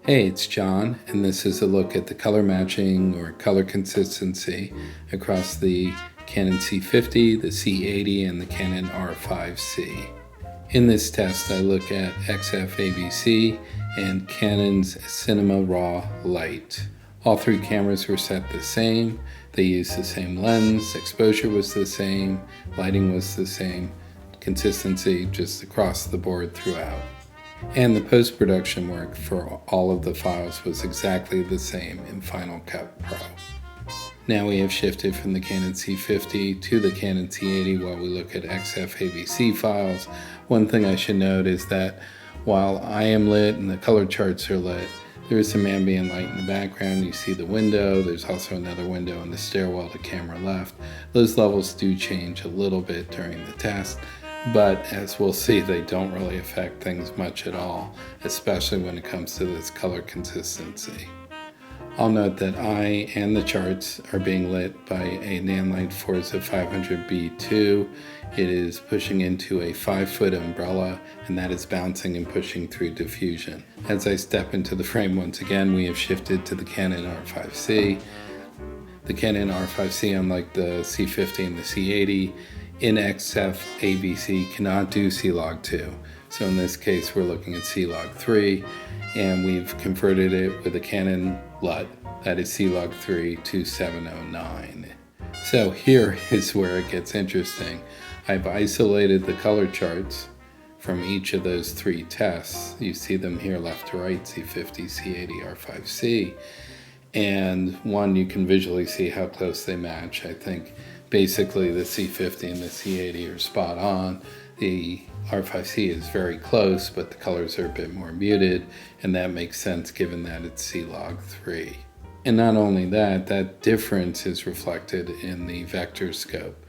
Hey, it's John, and this is a look at the color matching or color consistency across the Canon C50, the C80, and the Canon R5C. In this test, I look at XF-AVC and Canon's Cinema Raw Light. All three cameras were set the same. They used the same lens, exposure was the same, lighting was the same, consistency just across the board throughout. And the post-production work for all of the files was exactly the same in Final Cut Pro. Now we have shifted from the Canon C50 to the Canon C80 while we look at XF-AVC files. One thing I should note is that while I am lit and the color charts are lit, there is some ambient light in the background. You see the window. There's also another window in the stairwell to camera left. Those levels do change a little bit during the test, but as we'll see, they don't really affect things much at all, especially when it comes to this color consistency. I'll note that I and the charts are being lit by a Nanlite Forza 500B2. It is pushing into a 5-foot umbrella, and that is bouncing and pushing through diffusion. As I step into the frame once again, we have shifted to the Canon R5C. The Canon R5C, unlike the C50 and the C80, in XF-AVC cannot do C-Log2. So in this case, we're looking at C-Log3, and we've converted it with a Canon LUT, that is C-Log3 to 709. So here is where it gets interesting. I've isolated the color charts from each of those three tests. You see them here left to right, C50, C80, R5C. And one, you can visually see how close they match. I think basically the C50 and the C80 are spot on. The R5C is very close, but the colors are a bit more muted, and that makes sense given that it's C-Log3. And not only that, that difference is reflected in the vector scope.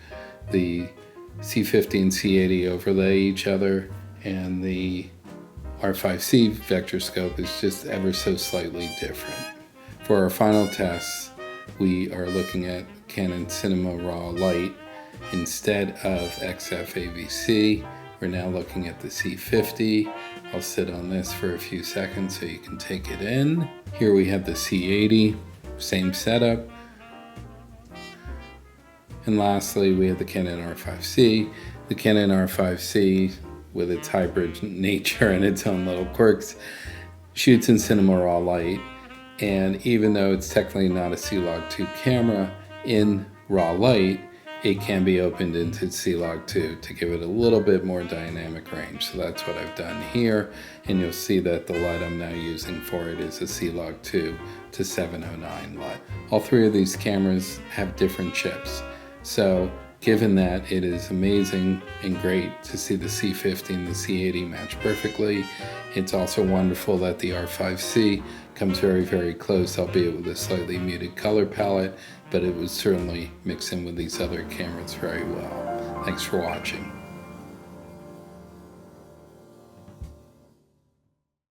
The C50 and C80 overlay each other, and the R5C vector scope is just ever so slightly different. For our final tests, we are looking at Canon Cinema Raw Light instead of XF-AVC. We're now looking at the C50. I'll sit on this for a few seconds so you can take it in. Here we have the C80, same setup. And lastly, we have the Canon R5C. The Canon R5C, with its hybrid nature and its own little quirks, shoots in Cinema Raw Light. And even though it's technically not a C-Log2 camera, in raw light, it can be opened into C-Log2 to give it a little bit more dynamic range. So that's what I've done here. And you'll see that the LUT I'm now using for it is a C-Log2 to 709 LUT. All three of these cameras have different chips. So given that, it is amazing and great to see the C50 and the C80 match perfectly. It's also wonderful that the R5C comes very, very close, albeit with a slightly muted color palette, but it would certainly mix in with these other cameras very well. Thanks for watching.